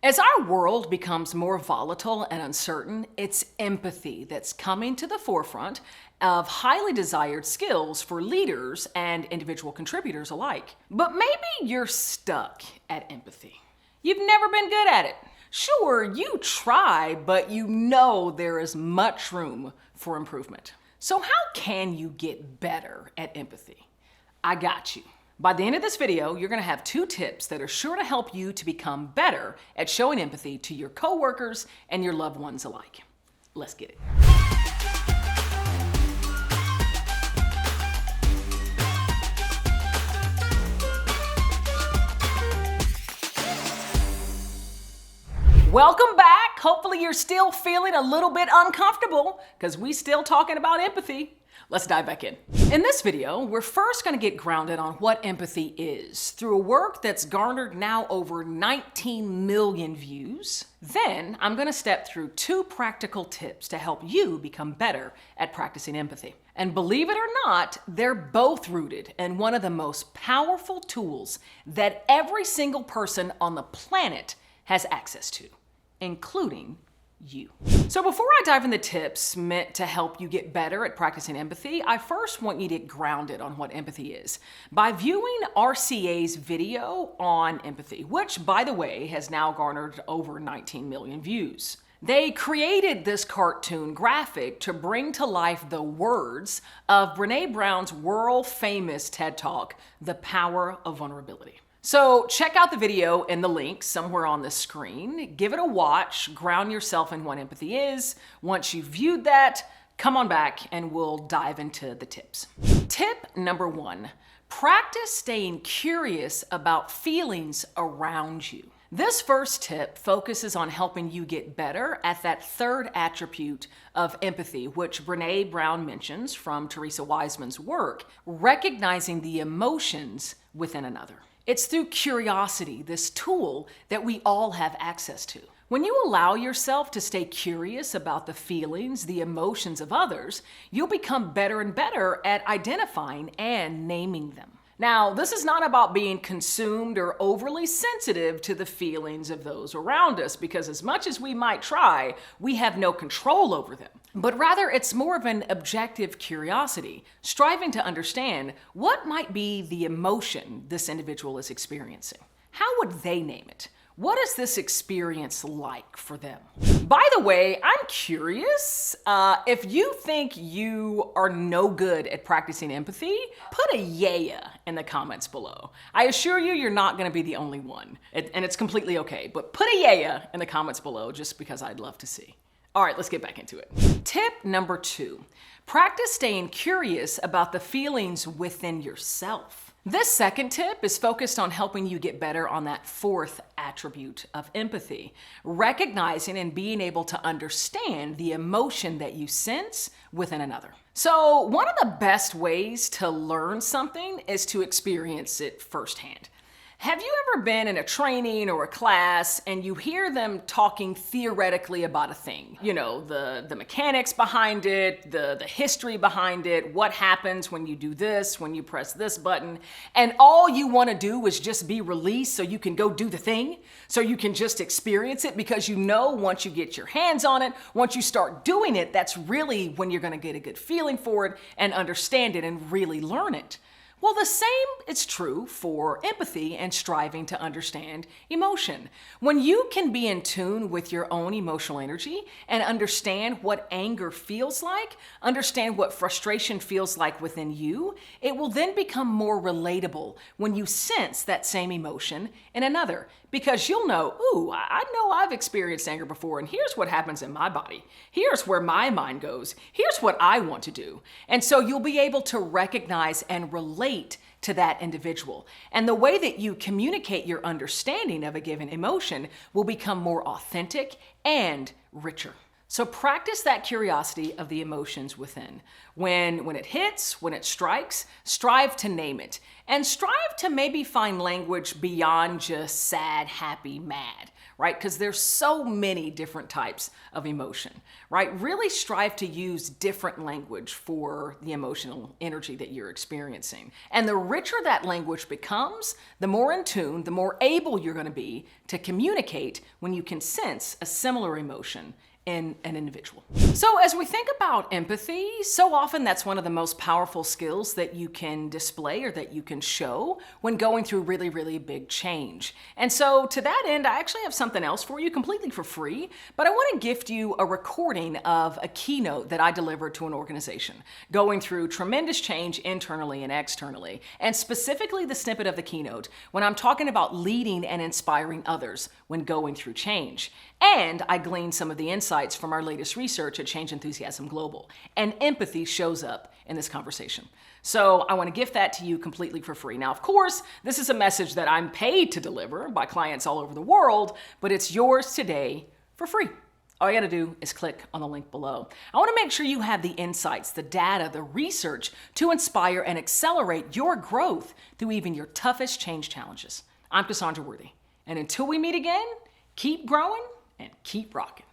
As our world becomes more volatile and uncertain, it's empathy that's coming to the forefront of highly desired skills for leaders and individual contributors alike. But maybe you're stuck at empathy. You've never been good at it. Sure, you try, but you know there is much room for improvement. So how can you get better at empathy? I got you. By the end of this video, you're going to have 2 tips that are sure to help you to become better at showing empathy to your coworkers and your loved ones alike. Let's get it. Welcome back. Hopefully you're still feeling a little bit uncomfortable because we still talking about empathy. Let's dive back in. In this video, we're first going to get grounded on what empathy is through a work that's garnered now over 19 million views. Then I'm going to step through 2 practical tips to help you become better at practicing empathy. And believe it or not, they're both rooted in one of the most powerful tools that every single person on the planet has access to, including you. So before I dive into tips meant to help you get better at practicing empathy, I first want you to get grounded on what empathy is by viewing RCA's video on empathy, which, by the way, has now garnered over 19 million views. They created this cartoon graphic to bring to life the words of Brené Brown's world-famous TED Talk, The Power of Vulnerability. So check out the video in the link somewhere on the screen. Give it a watch, ground yourself in what empathy is. Once you've viewed that, come on back and we'll dive into the tips. Tip number 1, practice staying curious about feelings around you. This first tip focuses on helping you get better at that third attribute of empathy, which Brené Brown mentions from Teresa Wiseman's work, recognizing the emotions within another. It's through curiosity, this tool that we all have access to. When you allow yourself to stay curious about the feelings, the emotions of others, you'll become better and better at identifying and naming them. Now, this is not about being consumed or overly sensitive to the feelings of those around us, because as much as we might try, we have no control over them. But rather, it's more of an objective curiosity, striving to understand what might be the emotion this individual is experiencing. How would they name it? What is this experience like for them? By the way, I'm curious, if you think you are no good at practicing empathy, put a yeah in the comments below. I assure you, you're not gonna be the only one, and it's completely okay, but put a yeah in the comments below just because I'd love to see. All right, let's get back into it. Tip number 2, practice staying curious about the feelings within yourself. This second tip is focused on helping you get better on that 4th attribute of empathy, recognizing and being able to understand the emotion that you sense within another. So one of the best ways to learn something is to experience it firsthand. Have you ever been in a training or a class and you hear them talking theoretically about a thing? You know, the mechanics behind it, the history behind it, what happens when you do this, when you press this button, and all you want to do is just be released so you can go do the thing, so you can just experience it, because you know once you get your hands on it, once you start doing it, that's really when you're going to get a good feeling for it and understand it and really learn it. Well, the same is true for empathy and striving to understand emotion. When you can be in tune with your own emotional energy and understand what anger feels like, understand what frustration feels like within you, it will then become more relatable when you sense that same emotion in another. Because you'll know, ooh, I know I've experienced anger before, and here's what happens in my body. Here's where my mind goes. Here's what I want to do. And so you'll be able to recognize and relate to that individual. And the way that you communicate your understanding of a given emotion will become more authentic and richer. So practice that curiosity of the emotions within. When it hits, when it strikes, strive to name it. And strive to maybe find language beyond just sad, happy, mad. right? Because there's so many different types of emotion, right? Really strive to use different language for the emotional energy that you're experiencing. And the richer that language becomes, the more in tune, the more able you're going to be to communicate when you can sense a similar emotion in an individual. So as we think about empathy, so often that's one of the most powerful skills that you can display or that you can show when going through really, really big change. And so to that end, I actually have something else for you completely for free, but I want to gift you a recording of a keynote that I delivered to an organization going through tremendous change internally and externally, and specifically the snippet of the keynote when I'm talking about leading and inspiring others when going through change. And I gleaned some of the insights from our latest research at Change Enthusiasm Global. And empathy shows up in this conversation. So I want to gift that to you completely for free. Now, of course, this is a message that I'm paid to deliver by clients all over the world, but it's yours today for free. All you got to do is click on the link below. I want to make sure you have the insights, the data, the research to inspire and accelerate your growth through even your toughest change challenges. I'm Cassandra Worthy. And until we meet again, keep growing and keep rocking.